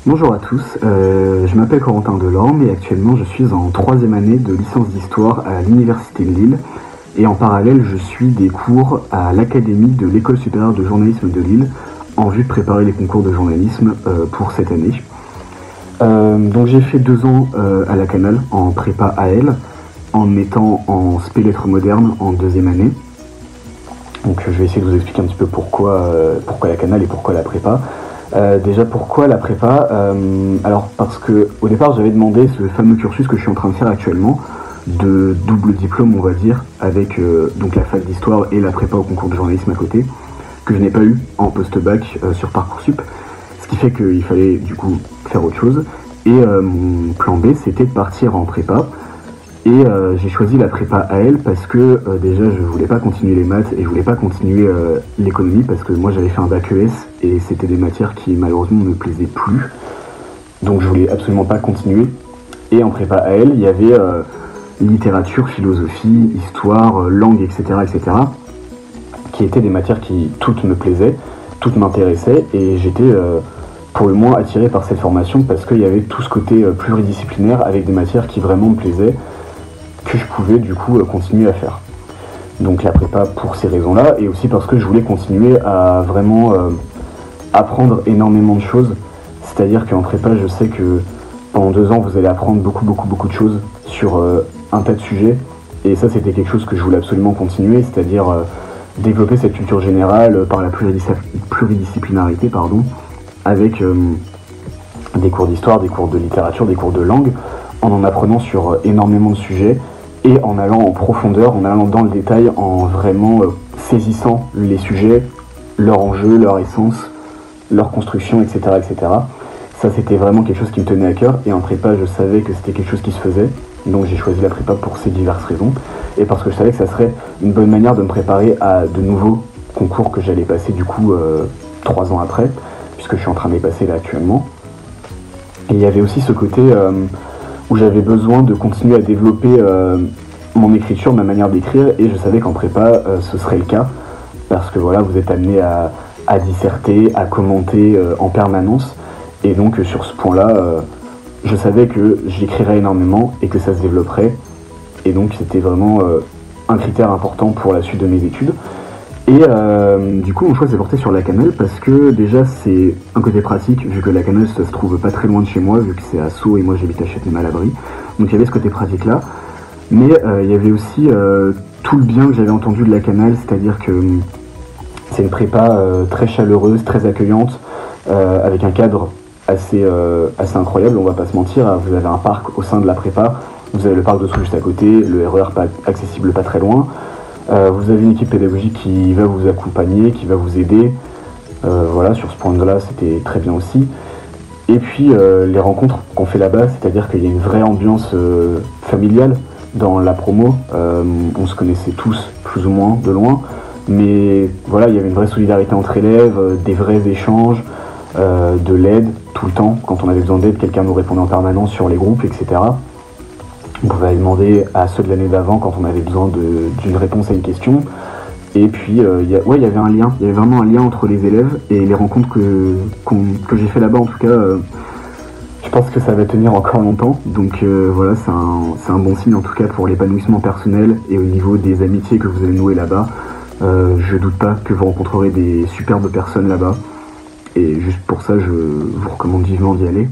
Bonjour à tous, je m'appelle Corentin Delorme et actuellement je suis en troisième année de licence d'histoire à l'Université de Lille et en parallèle je suis des cours à l'Académie de l'École supérieure de journalisme de Lille en vue de préparer les concours de journalisme pour cette année. Donc j'ai fait 2 ans à la Canale en prépa AL en étant en spé lettres modernes en deuxième année. Donc je vais essayer de vous expliquer un petit peu pourquoi la Canale et pourquoi la prépa. Déjà pourquoi la prépa alors parce que au départ j'avais demandé ce fameux cursus que je suis en train de faire actuellement de double diplôme on va dire avec donc la fac d'histoire et la prépa au concours de journalisme à côté que je n'ai pas eu en post-bac sur Parcoursup, ce qui fait qu'il fallait du coup faire autre chose et mon plan B c'était de partir en prépa. Et j'ai choisi la prépa AL parce que déjà je voulais pas continuer les maths et je voulais pas continuer l'économie parce que moi j'avais fait un bac ES et c'était des matières qui malheureusement ne me plaisaient plus. Donc je voulais absolument pas continuer. Et en prépa AL il y avait littérature, philosophie, histoire, langue, etc., etc. qui étaient des matières qui toutes me plaisaient, toutes m'intéressaient et j'étais pour le moins attiré par cette formation parce qu'il y avait tout ce côté pluridisciplinaire avec des matières qui vraiment me plaisaient, que je pouvais du coup continuer à faire. Donc la prépa pour ces raisons-là, et aussi parce que je voulais continuer à vraiment apprendre énormément de choses. C'est-à-dire qu'en prépa, je sais que pendant 2 ans, vous allez apprendre beaucoup de choses sur un tas de sujets. Et ça, c'était quelque chose que je voulais absolument continuer, c'est-à-dire développer cette culture générale par la pluridisciplinarité, avec des cours d'histoire, des cours de littérature, des cours de langue, en apprenant sur énormément de sujets et en allant en profondeur, en allant dans le détail, en vraiment saisissant les sujets, leur enjeu, leur essence, leur construction, etc., etc. Ça, c'était vraiment quelque chose qui me tenait à cœur et en prépa, je savais que c'était quelque chose qui se faisait. Donc j'ai choisi la prépa pour ces diverses raisons et parce que je savais que ça serait une bonne manière de me préparer à de nouveaux concours que j'allais passer du coup 3 ans après, puisque je suis en train de les passer là actuellement. Et il y avait aussi ce côté où j'avais besoin de continuer à développer mon écriture, ma manière d'écrire, et je savais qu'en prépa, ce serait le cas, parce que voilà, vous êtes amené à disserter, à commenter en permanence, et donc sur ce point-là, je savais que j'écrirais énormément et que ça se développerait, et donc c'était vraiment un critère important pour la suite de mes études. Et du coup mon choix s'est porté sur la Canale parce que déjà c'est un côté pratique vu que la Canale ça se trouve pas très loin de chez moi vu que c'est à Sceaux et moi j'habite à Châtenay-Malabry, donc il y avait ce côté pratique là, mais il y avait aussi tout le bien que j'avais entendu de la Canale, c'est-à-dire que c'est une prépa très chaleureuse, très accueillante, avec un cadre assez incroyable, on va pas se mentir, vous avez un parc au sein de la prépa, vous avez le parc de Sceaux juste à côté, le RER pas accessible pas très loin. Vous avez une équipe pédagogique qui va vous accompagner, qui va vous aider. Voilà, sur ce point-là, c'était très bien aussi. Et puis, les rencontres qu'on fait là-bas, c'est-à-dire qu'il y a une vraie ambiance familiale dans la promo. On se connaissait tous, plus ou moins, de loin. Mais voilà, il y avait une vraie solidarité entre élèves, des vrais échanges, de l'aide tout le temps. Quand on avait besoin d'aide, quelqu'un nous répondait en permanence sur les groupes, etc. On pouvait aller demander à ceux de l'année d'avant quand on avait besoin d'une réponse à une question. Et puis, il y avait un lien. Il y avait vraiment un lien entre les élèves et les rencontres que j'ai fait là-bas. En tout cas, je pense que ça va tenir encore longtemps. Donc voilà, c'est un bon signe en tout cas pour l'épanouissement personnel et au niveau des amitiés que vous allez nouer là-bas. Je doute pas que vous rencontrerez des superbes personnes là-bas. Et juste pour ça, je vous recommande vivement d'y aller.